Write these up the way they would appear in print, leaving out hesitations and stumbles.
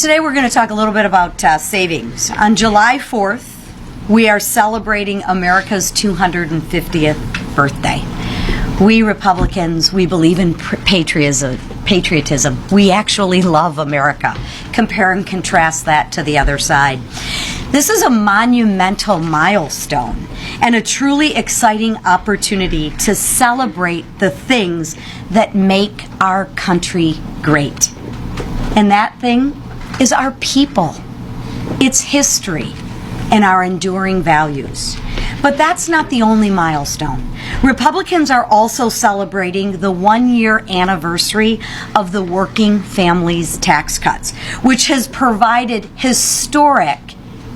Today we're going to talk a little bit about savings. On July 4th, we are celebrating America's 250th birthday. We Republicans, we believe in patriotism. We actually love America. Compare and contrast that to the other side. This is a monumental milestone and a truly exciting opportunity to celebrate the things that make our country great. And that thing is our people, its history, and our enduring values. But that's not the only milestone. Republicans are also celebrating the 1-year anniversary of the Working Families Tax Cuts, which has provided historic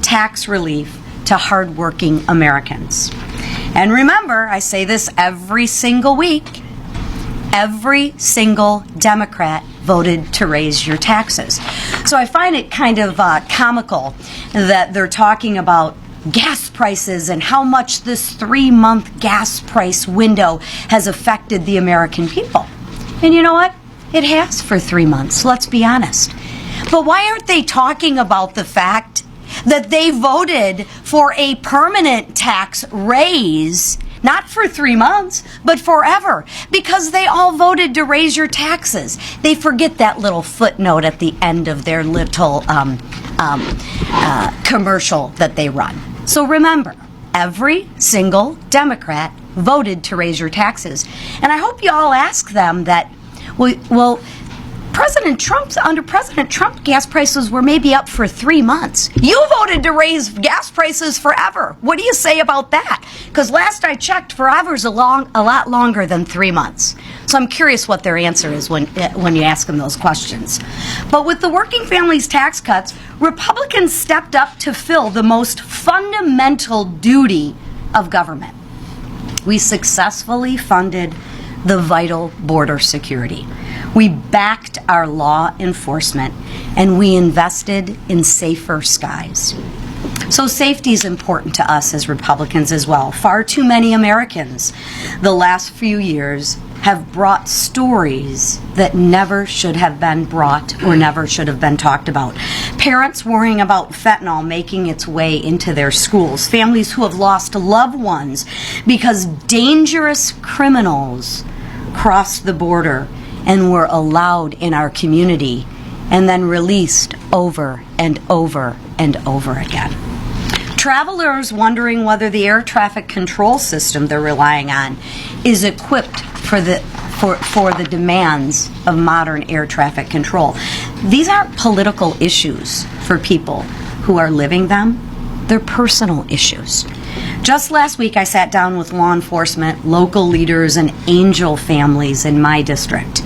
tax relief to hardworking Americans. And remember, I say this every single week, every single Democrat voted to raise your taxes. So I find it kind of comical that they're talking about gas prices and how much this 3-month gas price window has affected the American people. And you know what? It has for 3 months, let's be honest. But why aren't they talking about the fact that they voted for a permanent tax raise, not for 3 months, but forever, because they all voted to raise your taxes? They forget that little footnote at the end of their little commercial that they run. So remember, every single Democrat voted to raise your taxes. And I hope you all ask them that, well, under President Trump, gas prices were maybe up for 3 months. You voted to raise gas prices forever. What do you say about that? Because last I checked, forever's a lot longer than 3 months. So I'm curious what their answer is when you ask them those questions. But with the Working Families Tax Cuts, Republicans stepped up to fill the most fundamental duty of government. We successfully funded the vital border security. We backed our law enforcement, and we invested in safer skies. So safety is important to us as Republicans as well. Far too many Americans the last few years have brought stories that never should have been brought or never should have been talked about. Parents worrying about fentanyl making its way into their schools. Families who have lost loved ones because dangerous criminals crossed the border and were allowed in our community and then released over and over and over again. Travelers wondering whether the air traffic control system they're relying on is equipped for the demands of modern air traffic control. These aren't political issues for people who are living them. They're personal issues. Just last week, I sat down with law enforcement, local leaders, and angel families in my district.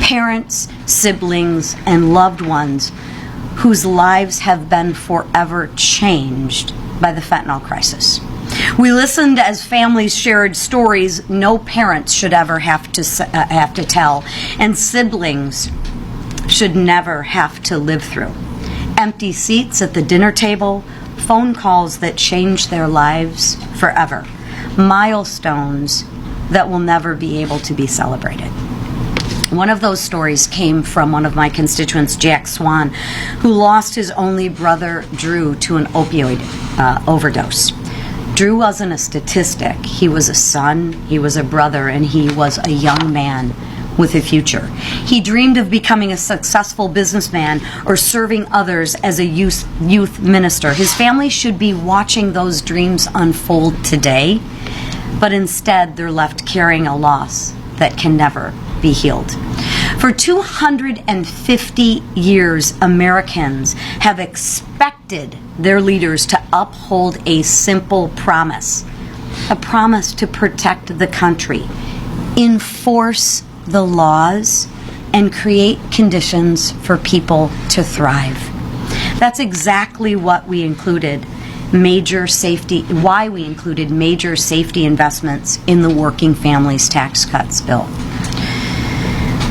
Parents, siblings, and loved ones whose lives have been forever changed by the fentanyl crisis. We listened as families shared stories no parents should ever have to tell, and siblings should never have to live through. Empty seats at the dinner table, phone calls that changed their lives forever, milestones that will never be able to be celebrated. One of those stories came from one of my constituents, Jack Swan, who lost his only brother, Drew, to an opioid overdose. Drew wasn't a statistic. He was a son, he was a brother, and he was a young man with a future. He dreamed of becoming a successful businessman or serving others as a youth minister. His family should be watching those dreams unfold today, but instead they're left carrying a loss that can never be healed. For 250 years, Americans have expected their leaders to uphold a simple promise, a promise to protect the country, enforce the laws, and create conditions for people to thrive. That's exactly what we included why we included major safety investments in the Working Families Tax Cuts bill.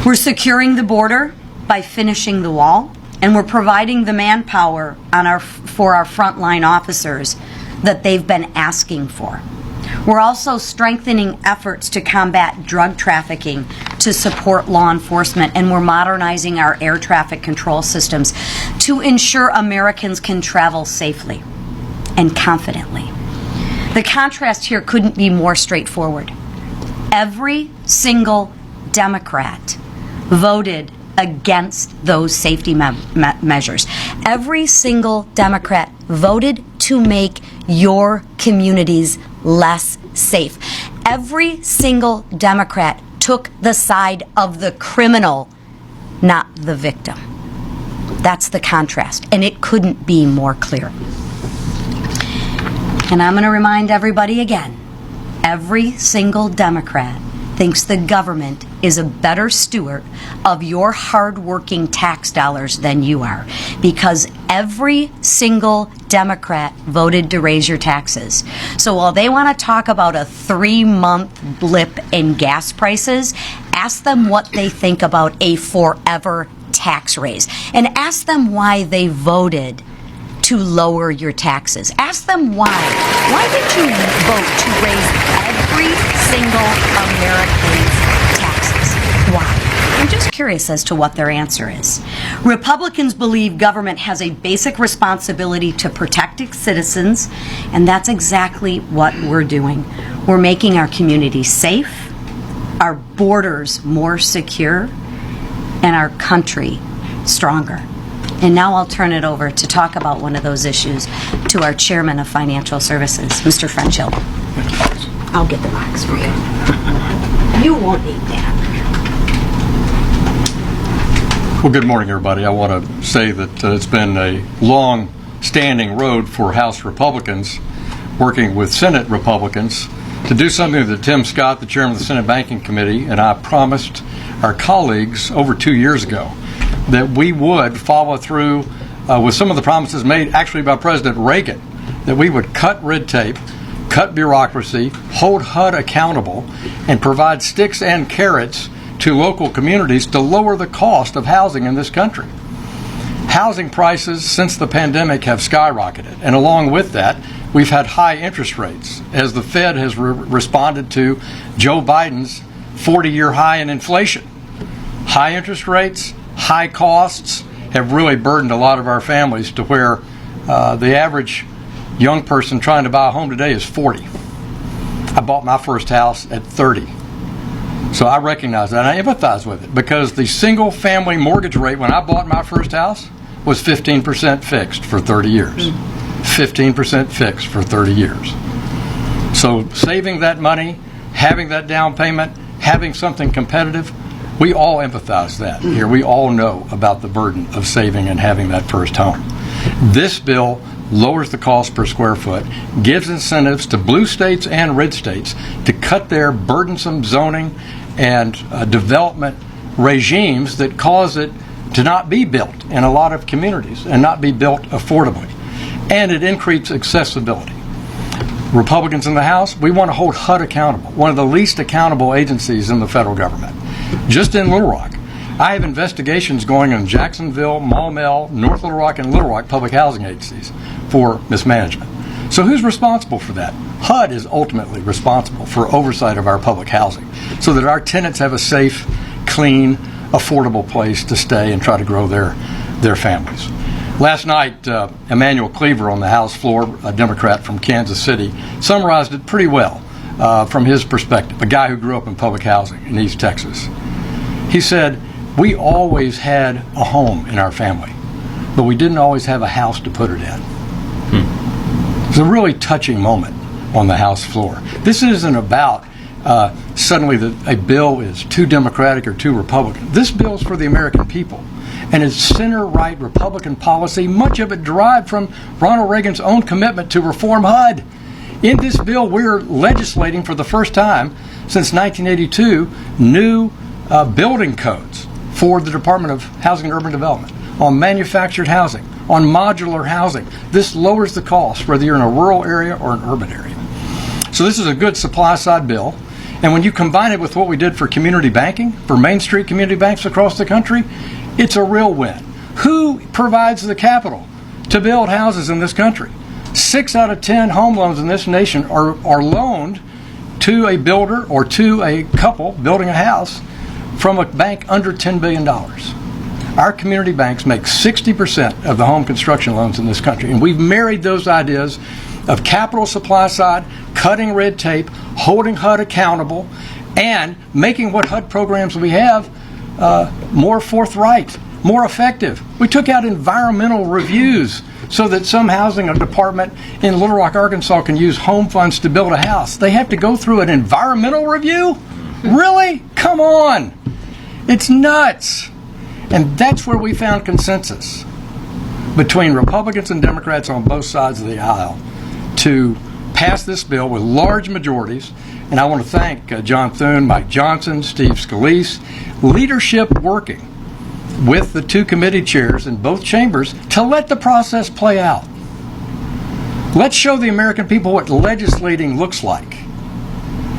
We're securing the border by finishing the wall, and we're providing the manpower for our frontline officers that they've been asking for. We're also strengthening efforts to combat drug trafficking to support law enforcement, and we're modernizing our air traffic control systems to ensure Americans can travel safely and confidently. The contrast here couldn't be more straightforward. Every single Democrat voted against those safety measures. Every single Democrat voted to make your communities less safe. Every single Democrat took the side of the criminal, not the victim. That's the contrast, and it couldn't be more clear. And I'm going to remind everybody again, every single Democrat thinks the government is a better steward of your hard-working tax dollars than you are, because every single Democrat voted to raise your taxes. So while they want to talk about a 3-month blip in gas prices, ask them what they think about a forever tax raise, and ask them why they voted to lower your taxes. Ask them why. Why did you vote to raise every single American's taxes? Why? I'm just curious as to what their answer is. Republicans believe government has a basic responsibility to protect its citizens, and that's exactly what we're doing. We're making our communities safe, our borders more secure, and our country stronger. And now I'll turn it over to talk about one of those issues to our Chairman of Financial Services, Mr. Frenchill. I'll get the box for you. You won't need that. Well, good morning, everybody. I want to say that it's been a long-standing road for House Republicans working with Senate Republicans to do something that Tim Scott, the Chairman of the Senate Banking Committee, and I promised our colleagues over 2 years ago, that we would follow through with some of the promises made actually by President Reagan, that we would cut red tape, cut bureaucracy, hold HUD accountable, and provide sticks and carrots to local communities to lower the cost of housing in this country. Housing prices since the pandemic have skyrocketed, and along with that, we've had high interest rates as the Fed has responded to Joe Biden's 40-year high in inflation. High interest rates, high costs have really burdened a lot of our families to where the average young person trying to buy a home today is 40. I bought my first house at 30. So I recognize that, and I empathize with it, because the single family mortgage rate when I bought my first house was 15% fixed for 30 years. 15% fixed for 30 years. So saving that money, having that down payment, having something competitive, we all empathize that here. We all know about the burden of saving and having that first home. This bill lowers the cost per square foot, gives incentives to blue states and red states to cut their burdensome zoning and development regimes that cause it to not be built in a lot of communities and not be built affordably. And it increases accessibility. Republicans in the House, we want to hold HUD accountable, one of the least accountable agencies in the federal government. Just in Little Rock, I have investigations going on in Jacksonville, Maumelle, North Little Rock, and Little Rock public housing agencies for mismanagement. So who's responsible for that? HUD is ultimately responsible for oversight of our public housing so that our tenants have a safe, clean, affordable place to stay and try to grow their families. Last night, Emmanuel Cleaver on the House floor, a Democrat from Kansas City, summarized it pretty well from his perspective, a guy who grew up in public housing in East Texas. He said, we always had a home in our family, but we didn't always have a house to put it in. It's a really touching moment on the House floor. This isn't about suddenly that a bill is too Democratic or too Republican. This bill is for the American people. And it's center-right Republican policy, much of it derived from Ronald Reagan's own commitment to reform HUD. In this bill, we're legislating for the first time since 1982 new building codes for the Department of Housing and Urban Development on manufactured housing, on modular housing. This lowers the cost whether you're in a rural area or an urban area. So this is a good supply-side bill. And when you combine it with what we did for community banking, for Main Street community banks across the country, it's a real win. Who provides the capital to build houses in this country? 6 out of 10 home loans in this nation are loaned to a builder or to a couple building a house from a bank under $10 billion. Our community banks make 60% of the home construction loans in this country, and we've married those ideas of capital supply side, cutting red tape, holding HUD accountable, and making what HUD programs we have more forthright, more effective. We took out environmental reviews so that some housing department in Little Rock, Arkansas can use home funds to build a house. They have to go through an environmental review? Really? Come on. It's nuts. And that's where we found consensus between Republicans and Democrats on both sides of the aisle to pass this bill with large majorities. And I want to thank John Thune, Mike Johnson, Steve Scalise, leadership working with the two committee chairs in both chambers to let the process play out. Let's show the American people what legislating looks like.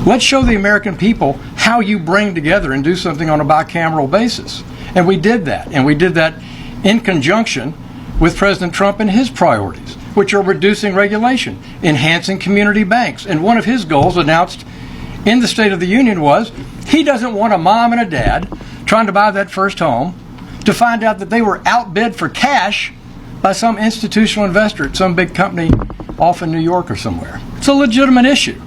Let's show the American people how you bring together and do something on a bicameral basis. And we did that. And we did that in conjunction with President Trump and his priorities, which are reducing regulation, enhancing community banks. And one of his goals announced in the State of the Union was he doesn't want a mom and a dad trying to buy that first home to find out that they were outbid for cash by some institutional investor at some big company off in New York or somewhere. It's a legitimate issue.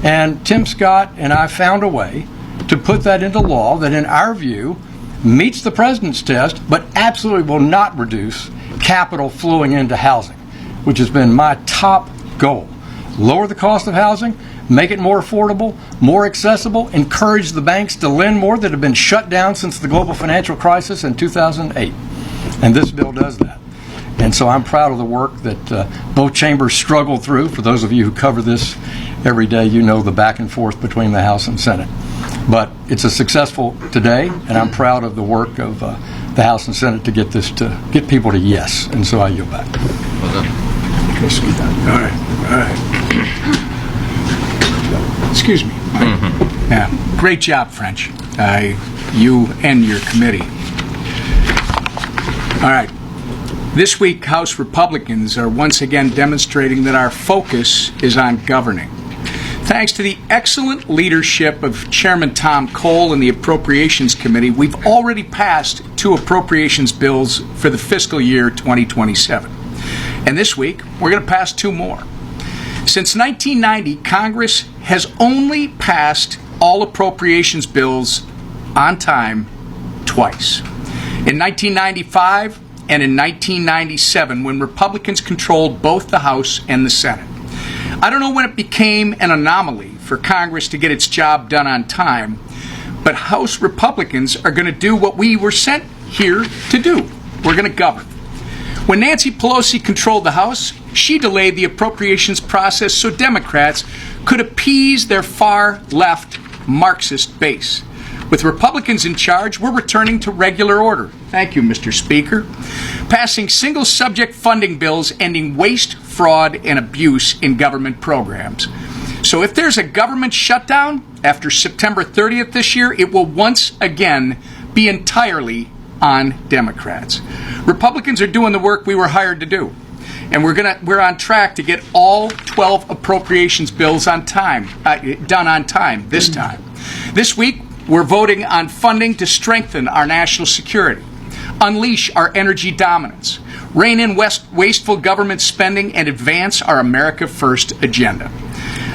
And Tim Scott and I found a way to put that into law that, in our view, meets the president's test, but absolutely will not reduce capital flowing into housing, which has been my top goal. Lower the cost of housing, make it more affordable, more accessible, encourage the banks to lend more that have been shut down since the global financial crisis in 2008. And this bill does that. And so I'm proud of the work that both chambers struggled through. For those of you who cover this every day, you know the back and forth between the House and Senate. But it's a successful today, and I'm proud of the work of the House and Senate to get people to yes. And so I yield back. Well done. All right. Excuse me. Yeah. Great job, French. You and your committee. All right. This week, House Republicans are once again demonstrating that our focus is on governing. Thanks to the excellent leadership of Chairman Tom Cole and the Appropriations Committee, we've already passed 2 appropriations bills for the fiscal year 2027. And this week, we're going to pass 2 more. Since 1990, Congress has only passed all appropriations bills on time twice. In 1995 and in 1997, when Republicans controlled both the House and the Senate. I don't know when it became an anomaly for Congress to get its job done on time, but House Republicans are going to do what we were sent here to do. We're going to govern. When Nancy Pelosi controlled the House, she delayed the appropriations process so Democrats could appease their far-left Marxist base. With Republicans in charge, we're returning to regular order. Thank you, Mr. Speaker. Passing single-subject funding bills ending waste, fraud, and abuse in government programs. So if there's a government shutdown after September 30th this year, it will once again be entirely on Democrats. Republicans are doing the work we were hired to do. And we're on track to get all 12 appropriations bills on time, done on time this time. This week, we're voting on funding to strengthen our national security, unleash our energy dominance, rein in wasteful government spending, and advance our America First agenda.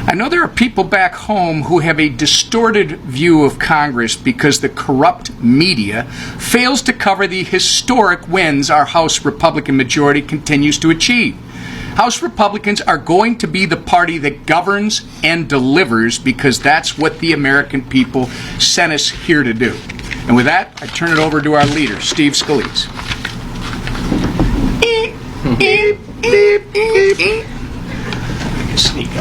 I know there are people back home who have a distorted view of Congress because the corrupt media fails to cover the historic wins our House Republican majority continues to achieve. House Republicans are going to be the party that governs and delivers because that's what the American people sent us here to do. And with that, I turn it over to our leader, Steve Scalise.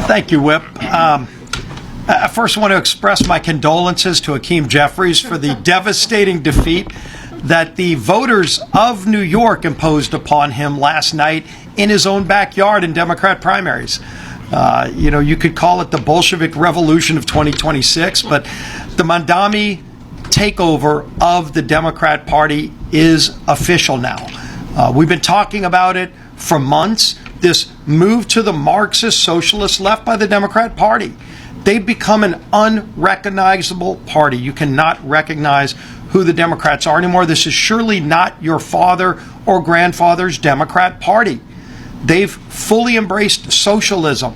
Thank you, Whip. I first want to express my condolences to Hakeem Jeffries for the devastating defeat that the voters of New York imposed upon him last night in his own backyard in Democrat primaries. You could call it the Bolshevik Revolution of 2026, but the Mandami takeover of the Democrat Party is official now. We've been talking about it for months. This move to the Marxist socialist left by the Democrat Party. They've become an unrecognizable party. You cannot recognize who the Democrats are anymore. This is surely not your father or grandfather's Democrat Party. They've fully embraced socialism.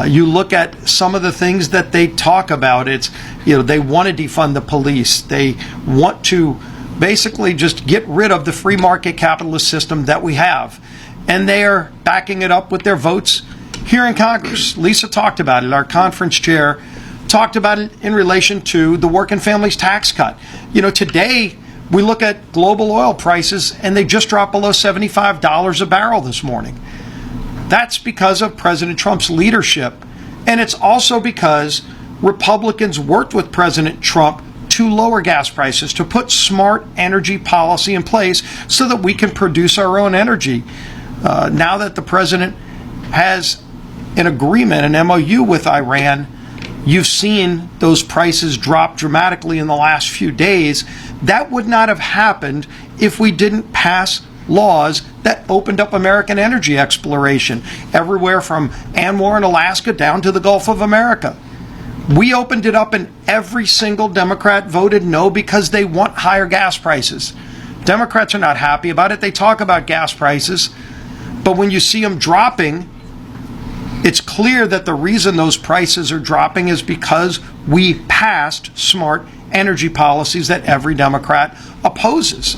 You look at some of the things that they talk about. It's, they want to defund the police. They want to basically just get rid of the free market capitalist system that we have. And they are backing it up with their votes here in Congress. Lisa talked about it. Our conference chair talked about it in relation to the working families tax cut. Today we look at global oil prices and they just dropped below $75 a barrel this morning. That's because of President Trump's leadership. And it's also because Republicans worked with President Trump to lower gas prices, to put smart energy policy in place so that we can produce our own energy. Now that the president has an agreement, an MOU with Iran, you've seen those prices drop dramatically in the last few days. That would not have happened if we didn't pass laws that opened up American energy exploration everywhere from Anwar in Alaska down to the Gulf of America. We opened it up and every single Democrat voted no because they want higher gas prices. Democrats are not happy about it. They talk about gas prices, but when you see them dropping, it's clear that the reason those prices are dropping is because we passed smart energy policies that every Democrat opposes.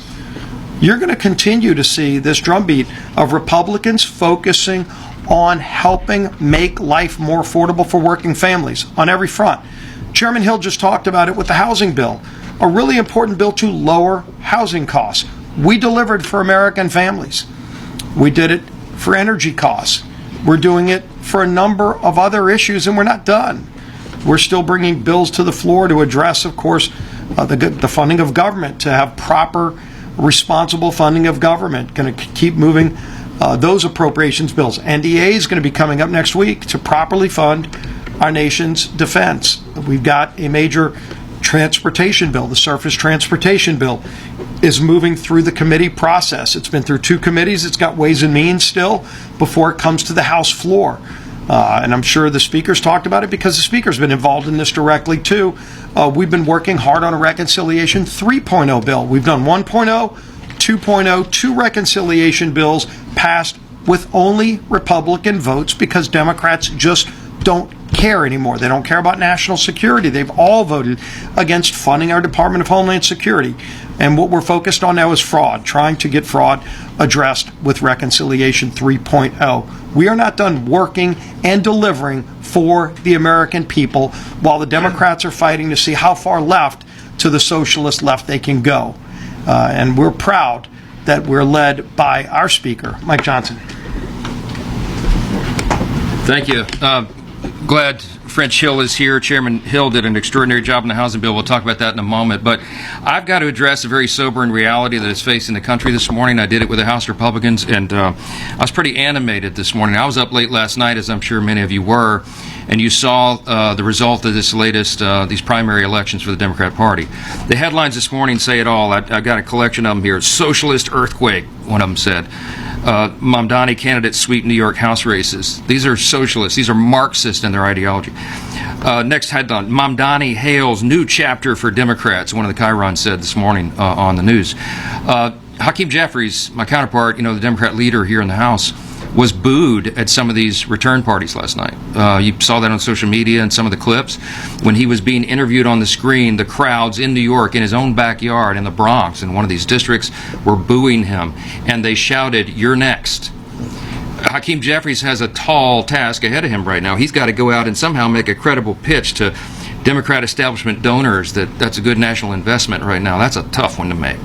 You're going to continue to see this drumbeat of Republicans focusing on helping make life more affordable for working families on every front. Chairman Hill just talked about it with the housing bill, a really important bill to lower housing costs. We delivered for American families. We did it for energy costs. We're doing it for a number of other issues, and we're not done. We're still bringing bills to the floor to address, of course, the funding of government, to have proper, responsible funding of government. Going to keep moving those appropriations bills. NDA is going to be coming up next week to properly fund our nation's defense. We've got a major transportation bill. The surface transportation bill is moving through the committee process. It's been through two committees. It's got Ways and Means still before it comes to the House floor. And I'm sure the speaker's talked about it because the speaker's been involved in this directly too. We've been working hard on a Reconciliation 3.0 bill. We've done 1.0, 2.0, two reconciliation bills passed with only Republican votes because Democrats just don't care anymore. They don't care about national security. They've all voted against funding our Department of Homeland Security. And what we're focused on now is fraud, trying to get fraud addressed with Reconciliation 3.0. We are not done working and delivering for the American people while the Democrats are fighting to see how far left to the socialist left they can go. And we're proud that we're led by our Speaker, Mike Johnson. Thank you. Glad French Hill is here. Chairman Hill did an extraordinary job in the housing bill. We'll talk about that in a moment. But I've got to address a very sobering reality that is facing the country this morning. I did it with the House Republicans, and I was pretty animated this morning. I was up late last night, as I'm sure many of you were, and you saw the result of this latest, these primary elections for the Democrat Party. The headlines this morning say it all. I've got a collection of them here. Socialist earthquake, one of them said. Mamdani candidates sweep New York House races. These are socialists. These are Marxist in their ideology. Next headline, Mamdani hails new chapter for Democrats, one of the Chiron said this morning on the news. Hakeem Jeffries, my counterpart, the Democrat leader here in the House, was booed at some of these return parties last night. You saw that on social media and some of the clips. When he was being interviewed on the screen, the crowds in New York, in his own backyard, in the Bronx, in one of these districts, were booing him. And they shouted, "You're next." Hakeem Jeffries has a tall task ahead of him right now. He's got to go out and somehow make a credible pitch to Democrat establishment donors that that's a good national investment right now. That's a tough one to make.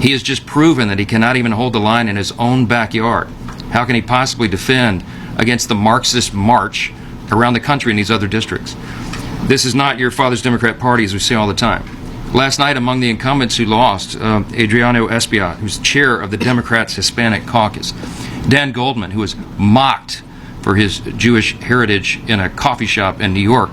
He has just proven that he cannot even hold the line in his own backyard. How can he possibly defend against the Marxist march around the country in these other districts? This is not your father's Democrat Party, as we say all the time. Last night, among the incumbents who lost, Adriano Espaillat, who's chair of the Democrats' Hispanic Caucus, Dan Goldman, who was mocked for his Jewish heritage in a coffee shop in New York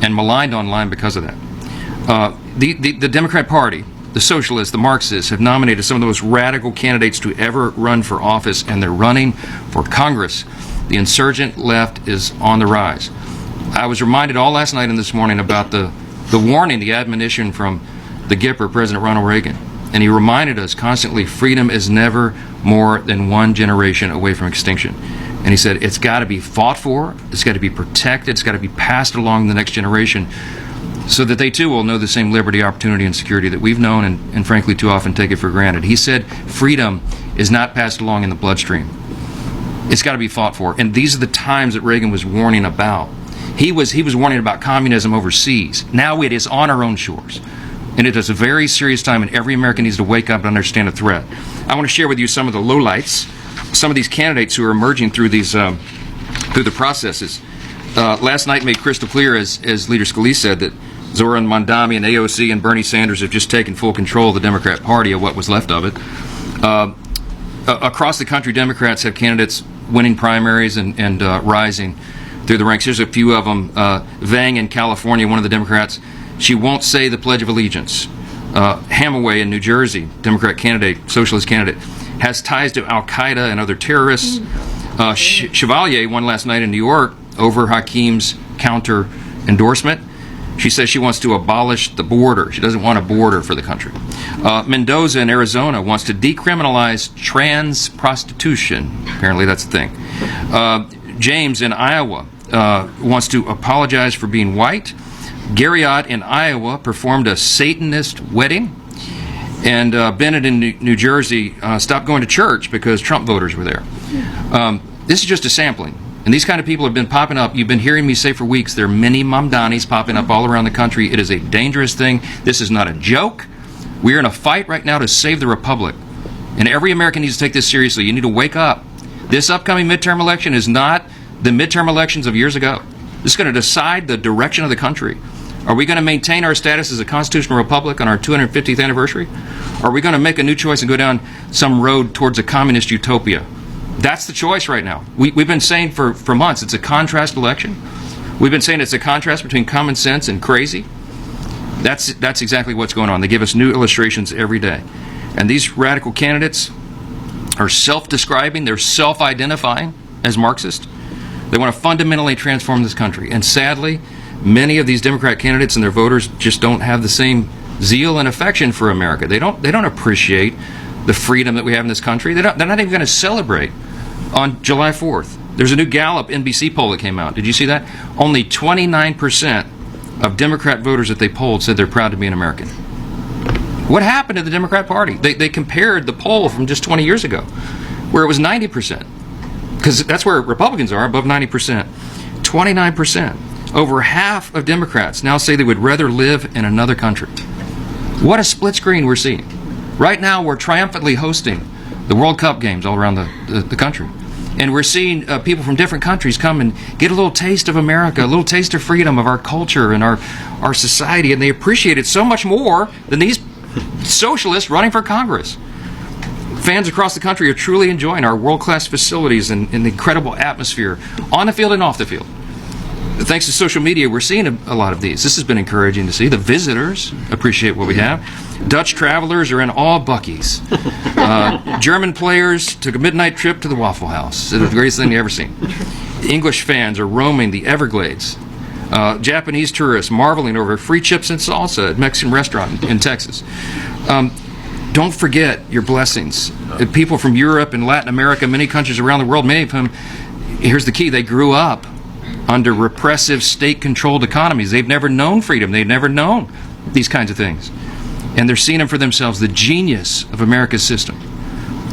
and maligned online because of that. The Democrat Party, the Socialists, the Marxists, have nominated some of the most radical candidates to ever run for office, and they're running for Congress. The insurgent left is on the rise. I was reminded all last night and this morning about the warning, the admonition from the Gipper, President Ronald Reagan. And he reminded us constantly, freedom is never more than one generation away from extinction. And he said, it's got to be fought for, it's got to be protected, it's got to be passed along the next generation so that they too will know the same liberty, opportunity, and security that we've known and frankly too often take it for granted. He said freedom is not passed along in the bloodstream. It's got to be fought for. And these are the times that Reagan was warning about. He was warning about communism overseas. Now it is on our own shores. And it is a very serious time, and every American needs to wake up and understand the threat. I want to share with you some of the lowlights, some of these candidates who are emerging through these through the processes. Last night made crystal clear, as Leader Scalise said, that Zoran Mondami and AOC and Bernie Sanders have just taken full control of the Democrat Party, of what was left of it. Across the country, Democrats have candidates winning primaries and rising through the ranks. Here's a few of them. Vang in California, one of the Democrats, she won't say the Pledge of Allegiance. Hamaway in New Jersey, Democrat candidate, socialist candidate, has ties to Al-Qaeda and other terrorists. Chevalier won last night in New York over Hakim's counter endorsement. She says she wants to abolish the border. She doesn't want a border for the country. Mendoza in Arizona wants to decriminalize trans prostitution. Apparently that's a thing. James in Iowa wants to apologize for being white. Garriott in Iowa performed a Satanist wedding. And Bennett in New Jersey stopped going to church because Trump voters were there. This is just a sampling. And these kind of people have been popping up. You've been hearing me say for weeks, there are many Mamdanis popping up all around the country. It is a dangerous thing. This is not a joke. We're in a fight right now to save the republic. And every American needs to take this seriously. You need to wake up. This upcoming midterm election is not the midterm elections of years ago. This is going to decide the direction of the country. Are we going to maintain our status as a constitutional republic on our 250th anniversary? Or are we going to make a new choice and go down some road towards a communist utopia? That's the choice right now. We've been saying for months it's a contrast election. We've been saying it's a contrast between common sense and crazy. That's exactly what's going on. They give us new illustrations every day. And these radical candidates are self-describing, they're self-identifying as Marxist. They want to fundamentally transform this country. And sadly, many of these Democrat candidates and their voters just don't have the same zeal and affection for America. They don't appreciate the freedom that we have in this country. They're not even going to celebrate on July 4th. There's a new Gallup NBC poll that came out. Did you see that? Only 29% of Democrat voters that they polled said they're proud to be an American. What happened to the Democrat Party? They compared the poll from just 20 years ago, where it was 90%. Because that's where Republicans are, above 90%. 29%. Over half of Democrats now say they would rather live in another country. What a split screen we're seeing. Right now, we're triumphantly hosting the World Cup games all around the country. And we're seeing people from different countries come and get a little taste of America, a little taste of freedom, of our culture and our society, and they appreciate it so much more than these socialists running for Congress. Fans across the country are truly enjoying our world-class facilities and the incredible atmosphere on the field and off the field. Thanks to social media, we're seeing a lot of these. This has been encouraging to see. The visitors appreciate what we have. Dutch travelers are in all Buc-ee's. German players took a midnight trip to the Waffle House. It's the greatest thing you've ever seen. English fans are roaming the Everglades. Japanese tourists marveling over free chips and salsa at a Mexican restaurant in Texas. Don't forget your blessings. People from Europe and Latin America, many countries around the world, many of whom, here's the key, they grew up under repressive state-controlled economies. They've never known freedom. They've never known these kinds of things. And they're seeing them for themselves, the genius of America's system.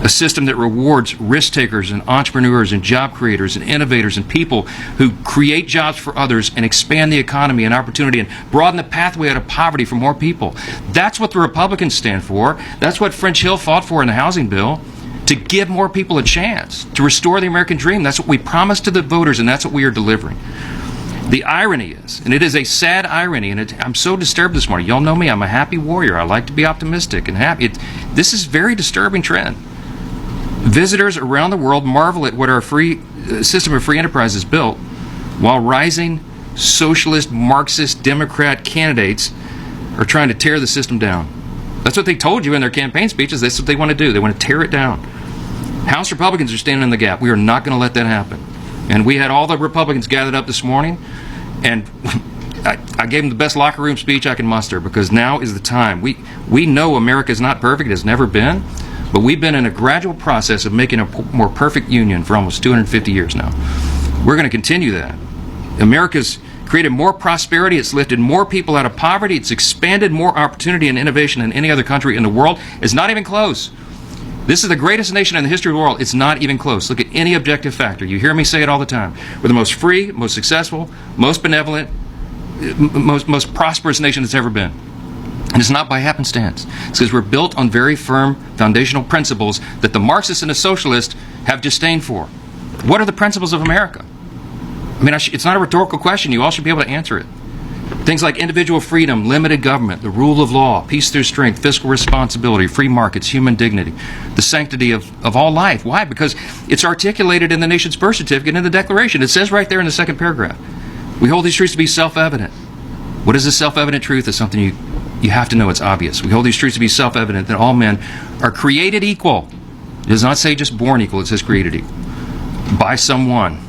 A system that rewards risk-takers and entrepreneurs and job creators and innovators and people who create jobs for others and expand the economy and opportunity and broaden the pathway out of poverty for more people. That's what the Republicans stand for. That's what French Hill fought for in the housing bill. To give more people a chance, to restore the American dream. That's what we promised to the voters, and that's what we are delivering. The irony is, and it is a sad irony, and I'm so disturbed this morning. Y'all know me, I'm a happy warrior. I like to be optimistic and happy. This is a very disturbing trend. Visitors around the world marvel at what our free system of free enterprise has built, while rising socialist, Marxist, Democrat candidates are trying to tear the system down. That's what they told you in their campaign speeches. That's what they want to do. They want to tear it down. House Republicans are standing in the gap. We are not going to let that happen. And we had all the Republicans gathered up this morning And I gave him the best locker room speech I can muster, because now is the time. We know America is not perfect, it has never been, but we've been in a gradual process of making a more perfect union for almost 250 years now. We're going to continue that. America's created more prosperity, it's lifted more people out of poverty, it's expanded more opportunity and innovation than any other country in the world. It's not even close. This is the greatest nation in the history of the world. It's not even close. Look at any objective factor. You hear me say it all the time. We're the most free, most successful, most benevolent, most prosperous nation that's ever been. And it's not by happenstance. It's because we're built on very firm foundational principles that the Marxists and the Socialists have disdain for. What are the principles of America? I mean, it's not a rhetorical question. You all should be able to answer it. Things like individual freedom, limited government, the rule of law, peace through strength, fiscal responsibility, free markets, human dignity, the sanctity of all life. Why? Because it's articulated in the nation's birth certificate and in the Declaration. It says right there in the second paragraph. We hold these truths to be self-evident. What is a self-evident truth? It's something you have to know. It's obvious. We hold these truths to be self-evident, that all men are created equal. It does not say just born equal. It says created equal by someone.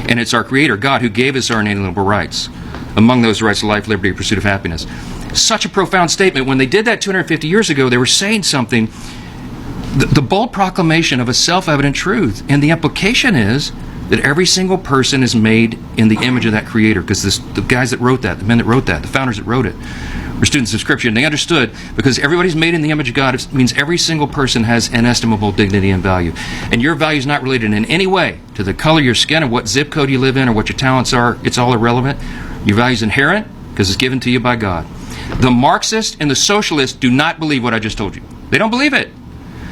And it's our Creator, God, who gave us our inalienable rights. Among those rights, life, liberty, pursuit of happiness. Such a profound statement. When they did that 250 years ago, they were saying something, the bold proclamation of a self-evident truth. And the implication is that every single person is made in the image of that Creator, because the guys that wrote that, the men that wrote that, the founders that wrote it, were students of Scripture. And they understood, because everybody's made in the image of God, it means every single person has inestimable dignity and value. And your value is not related in any way to the color of your skin or what zip code you live in or what your talents are. It's all irrelevant. Your value is inherent because it's given to you by God. The Marxists and the Socialists do not believe what I just told you. They don't believe it.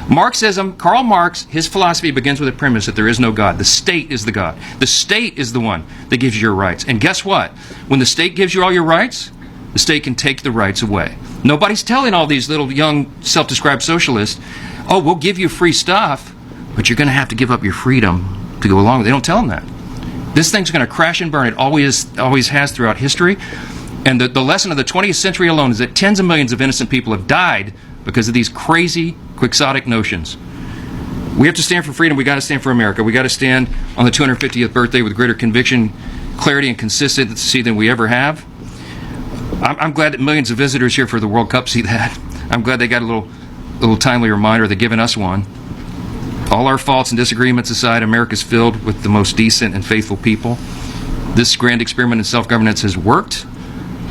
Marxism, Karl Marx, his philosophy begins with a premise that there is no God. The state is the God. The state is the one that gives you your rights. And guess what? When the state gives you all your rights, the state can take the rights away. Nobody's telling all these little young self-described socialists, oh, we'll give you free stuff, but you're going to have to give up your freedom to go along with it. They don't tell them that. This thing's going to crash and burn. It always has throughout history. And the lesson of the 20th century alone is that tens of millions of innocent people have died because of these crazy, quixotic notions. We have to stand for freedom. We got to stand for America. We got to stand on the 250th birthday with greater conviction, clarity, and consistency than we ever have. I'm glad that millions of visitors here for the World Cup see that. I'm glad they got a little timely reminder. They're giving us one. All our faults and disagreements aside, America's filled with the most decent and faithful people. This grand experiment in self-governance has worked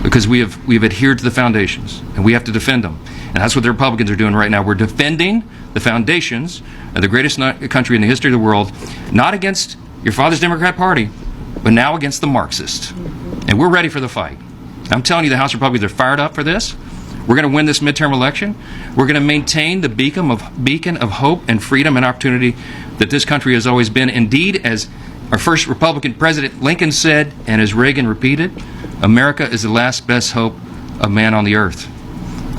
because we've adhered to the foundations, and we have to defend them. And that's what the Republicans are doing right now. We're defending the foundations of the greatest country in the history of the world, not against your father's Democrat Party, but now against the Marxists. And we're ready for the fight. I'm telling you, the House Republicans are fired up for this. We're going to win this midterm election. We're going to maintain the beacon of hope and freedom and opportunity that this country has always been. Indeed, as our first Republican president Lincoln said, and as Reagan repeated, America is the last best hope of man on the earth.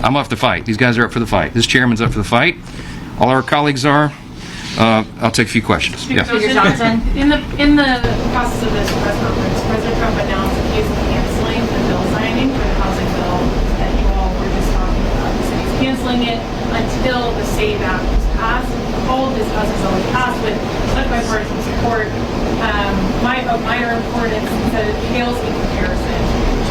I'm up to fight. These guys are up for the fight. This chairman's up for the fight. All our colleagues are. I'll take a few questions. Speaker Johnson. In the process of this press conference, President Trump announced that he is canceling the bill signing for the housing bill that you all were just talking about. He said he's canceling it until the SAVE Act was passed. All of this is always passed with such bipartisan support. Minor importance that it pales in comparison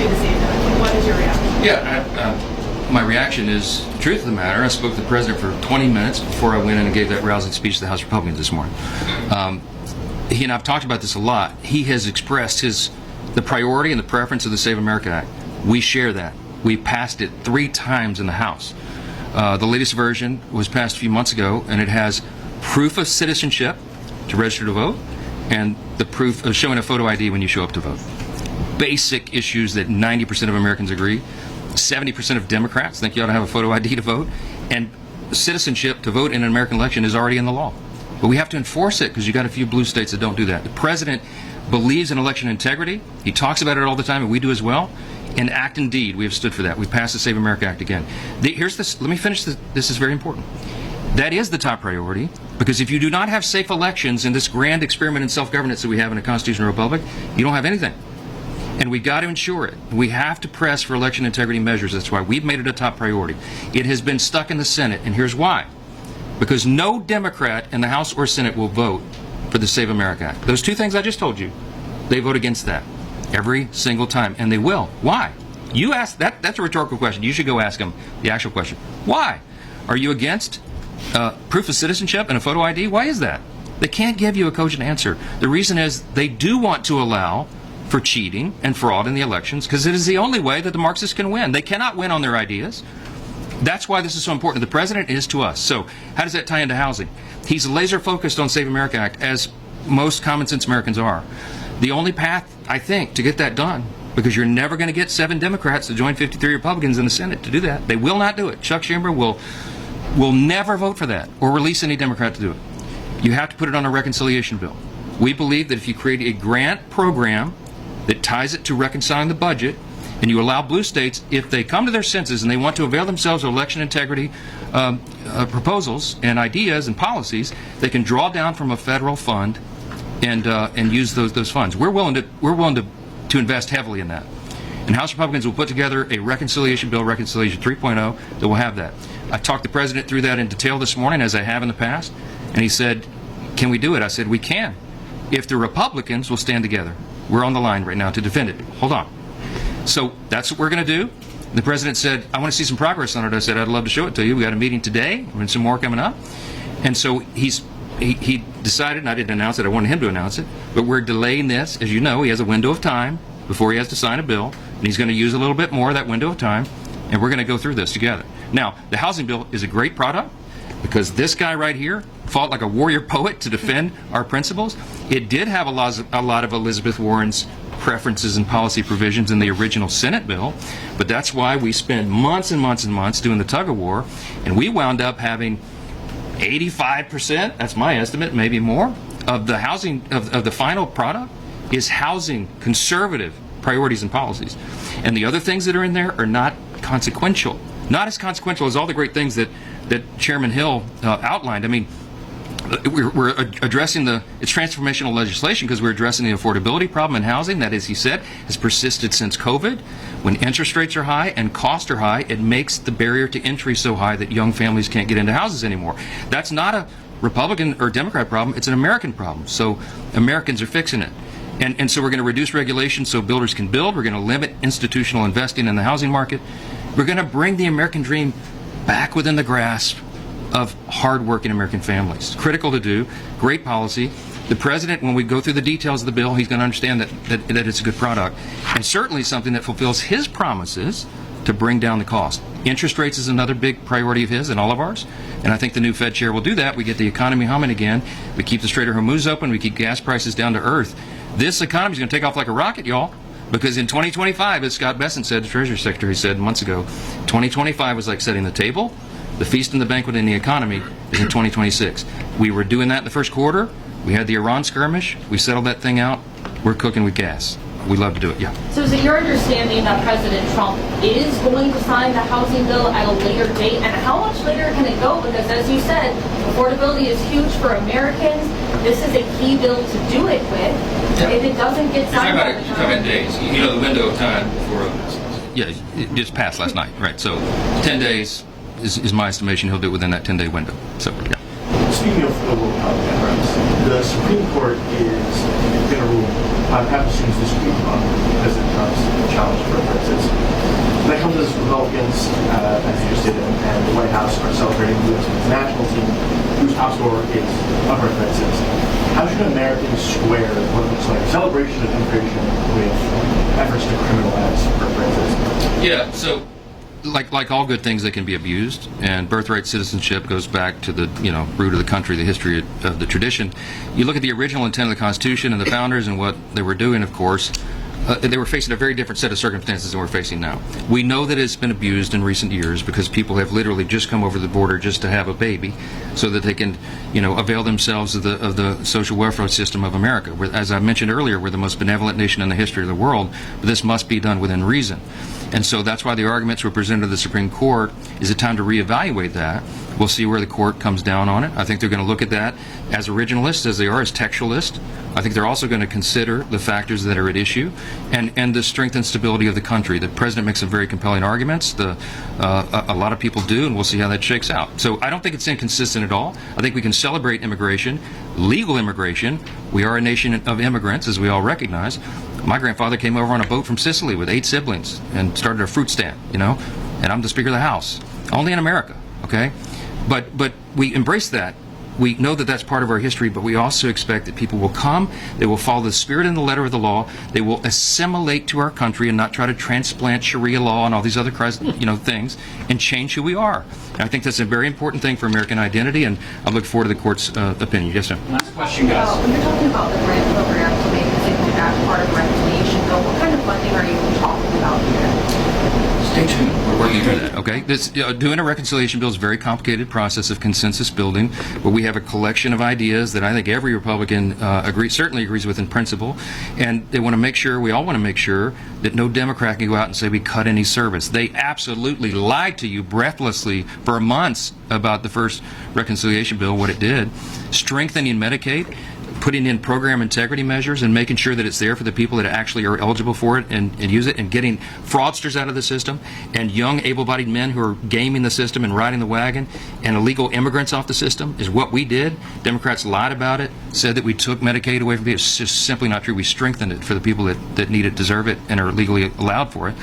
to the SAVE Act. What is your reaction? Yeah. My reaction is, the truth of the matter, I spoke to the president for 20 minutes before I went in and gave that rousing speech to the House Republicans this morning. He and I've talked about this a lot. He has expressed the priority and the preference of the Save America Act. We share that. We passed it 3 times in the House. The latest version was passed a few months ago, and it has proof of citizenship to register to vote and the proof of showing a photo ID when you show up to vote. Basic issues that 90% of Americans agree. 70% of Democrats think you ought to have a photo ID to vote, and citizenship to vote in an American election is already in the law. But we have to enforce it because you got a few blue states that don't do that. The president believes in election integrity. He talks about it all the time, and we do as well. In act and deed, we have stood for that. We passed the Save America Act again. Here's this. Let me finish this. This is very important. That is the top priority, because if you do not have safe elections in this grand experiment in self-governance that we have in a constitutional republic, you don't have anything. And we've got to ensure it. We have to press for election integrity measures. That's why we've made it a top priority. It has been stuck in the Senate, and here's why. Because no Democrat in the House or Senate will vote for the Save America Act. Those 2 things I just told you, they vote against that. every single time, and they will. Why? You ask that. That's a rhetorical question. You should go ask them the actual question. Why? Are you against proof of citizenship and a photo ID? Why is that? They can't give you a cogent answer. The reason is they do want to allow for cheating and fraud in the elections because it is the only way that the Marxists can win. They cannot win on their ideas. That's why this is so important. The president is to us. So how does that tie into housing? He's laser focused on Save America Act, as most common sense Americans are. The only path, I think, to get that done, because you're never going to get 7 Democrats to join 53 Republicans in the Senate to do that. They will not do it. Chuck Schumer will never vote for that or release any Democrat to do it. You have to put it on a reconciliation bill. We believe that if you create a grant program that ties it to reconciling the budget, and you allow blue states, if they come to their senses and they want to avail themselves of election integrity proposals and ideas and policies, they can draw down from a federal fund and use those funds. We're willing to invest heavily in that. And House Republicans will put together a reconciliation bill, Reconciliation 3.0, that will have that. I talked the president through that in detail this morning, as I have in the past, and he said, can we do it? I said, we can, if the Republicans will stand together. We're on the line right now to defend it. Hold on. So that's what we're going to do. The president said, I want to see some progress on it. I said, I'd love to show it to you. We got a meeting today and some more coming up. And so he decided, and I didn't announce it, I wanted him to announce it, but we're delaying this. As you know, he has a window of time before he has to sign a bill, and he's going to use a little bit more of that window of time, and we're going to go through this together. Now, the housing bill is a great product because this guy right here fought like a warrior poet to defend our principles. It did have a lot of Elizabeth Warren's preferences and policy provisions in the original Senate bill, but that's why we spent months and months and months doing the tug-of-war, and we wound up having 85%, that's my estimate, maybe more, of the housing, of the final product is housing conservative priorities and policies. And the other things that are in there are not consequential. Not as consequential as all the great things that Chairman Hill outlined. I mean, we're addressing it's transformational legislation because we're addressing the affordability problem in housing that, as he said, has persisted since COVID. When interest rates are high and costs are high, it makes the barrier to entry so high that young families can't get into houses anymore. That's not a Republican or Democrat problem, it's an American problem. So Americans are fixing it. And so we're going to reduce regulation so builders can build. We're going to limit institutional investing in the housing market. We're going to bring the American dream back within the grasp of hard-working American families. Critical to do. Great policy. The president, when we go through the details of the bill, he's going to understand that it's a good product. And certainly something that fulfills his promises to bring down the cost. Interest rates is another big priority of his and all of ours. And I think the new Fed chair will do that. We get the economy humming again. We keep the Strait of Hormuz open. We keep gas prices down to earth. This economy is going to take off like a rocket, y'all. Because in 2025, as Scott Bessent said, the Treasury Secretary said months ago, 2025 was like setting the table. The feast and the banquet in the economy is in 2026. We were doing that in the first quarter. We had the Iran skirmish. We settled that thing out. We're cooking with gas. We love to do it, yeah. So is it your understanding that President Trump is going to sign the housing bill at a later date? And how much later can it go? Because as you said, affordability is huge for Americans. This is a key bill to do it with. Yeah. If it doesn't get signed by the time... days. You know, the window of time for... Yeah, it just passed last night, right. So 10 days is my estimation. He'll do it within that 10-day window. So, yeah. Speaking of erupts, the Supreme Court is going to rule on applications this week on President Trump's challenge for references. When it comes to Republicans, as you just did, and the White House are celebrating the U.S. national team, whose top scorer is on references. How should Americans square what looks like a celebration of immigration with efforts to criminalize references? Yeah, so like all good things, they can be abused, and birthright citizenship goes back to the root of the country, the history of the tradition. You look at the original intent of the Constitution and the founders and what they were doing, of course, they were facing a very different set of circumstances than we're facing now. We know that it's been abused in recent years because people have literally just come over the border just to have a baby so that they can, avail themselves of the social welfare system of America. As I mentioned earlier, we're the most benevolent nation in the history of the world, but this must be done within reason. And so that's why the arguments were presented to the Supreme Court. Is it time to reevaluate that? We'll see where the court comes down on it. I think they're going to look at that as originalists as they are as textualists. I think they're also going to consider the factors that are at issue and the strength and stability of the country. The president makes some very compelling arguments. A lot of people do, and we'll see how that shakes out. So I don't think it's inconsistent at all. I think we can celebrate immigration, legal immigration. We are a nation of immigrants, as we all recognize. My grandfather came over on a boat from Sicily with 8 siblings and started a fruit stand, and I'm the Speaker of the House. Only in America, okay? But we embrace that. We know that that's part of our history, but we also expect that people will come, they will follow the spirit and the letter of the law, they will assimilate to our country and not try to transplant Sharia law and all these other things and change who we are. And I think that's a very important thing for American identity, and I look forward to the court's opinion. Yes, sir. Last question, guys. When you're talking about the grant program to make the safety act part of reconciliation bill, what kind of funding are you talking about here? Stay tuned. We're working through that. Okay. This doing a reconciliation bill is a very complicated process of consensus building, but we have a collection of ideas that I think every Republican certainly agrees with in principle, and they want to make sure, we all want to make sure, that no Democrat can go out and say we cut any service. They absolutely lied to you breathlessly for months about the first reconciliation bill, what it did, strengthening Medicaid, putting in program integrity measures and making sure that it's there for the people that actually are eligible for it and use it, and getting fraudsters out of the system and young able-bodied men who are gaming the system and riding the wagon and illegal immigrants off the system is what we did. Democrats lied about it, said that we took Medicaid away from people. It's just simply not true. We strengthened it for the people that need it, deserve it, and are legally allowed for it.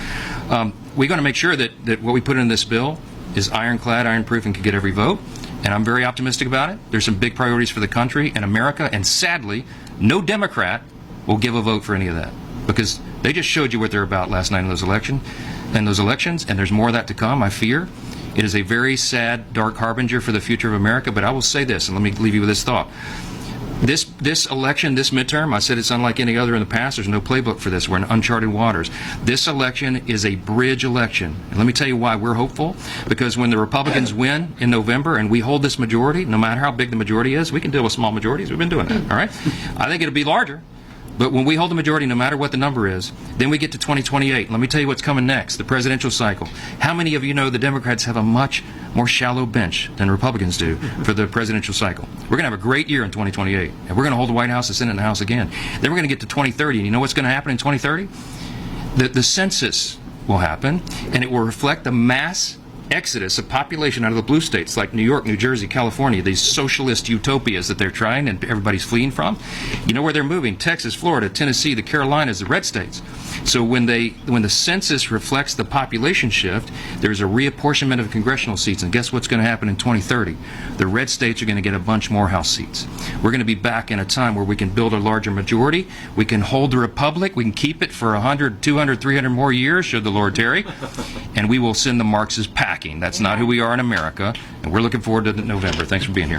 We're going to make sure that what we put in this bill is ironclad, ironproof, and can get every vote. And I'm very optimistic about it. There's some big priorities for the country and America, and sadly, no Democrat will give a vote for any of that, because they just showed you what they're about last night in those elections, and there's more of that to come, I fear. It is a very sad, dark harbinger for the future of America, but I will say this, and let me leave you with this thought. This election, this midterm, I said it's unlike any other in the past. There's no playbook for this. We're in uncharted waters. This election is a bridge election. And let me tell you why we're hopeful. Because when the Republicans win in November and we hold this majority, no matter how big the majority is, we can deal with small majorities. We've been doing that, all right? I think it'll be larger. But when we hold the majority, no matter what the number is, then we get to 2028. Let me tell you what's coming next, the presidential cycle. How many of you know the Democrats have a much more shallow bench than Republicans do for the presidential cycle? We're going to have a great year in 2028, and we're going to hold the White House, the Senate, and the House again. Then we're going to get to 2030, and you know what's going to happen in 2030? The census will happen, and it will reflect the mass exodus of population out of the blue states like New York, New Jersey, California, these socialist utopias that they're trying and everybody's fleeing from. You know where they're moving? Texas, Florida, Tennessee, the Carolinas, the red states. So when the census reflects the population shift, there's a reapportionment of congressional seats, and guess what's going to happen in 2030? The red states are going to get a bunch more House seats. We're going to be back in a time where we can build a larger majority, we can hold the republic, we can keep it for 100, 200, 300 more years, should the Lord tarry, and we will send the Marxists packing. That's not who we are in America, and we're looking forward to November. Thanks for being here.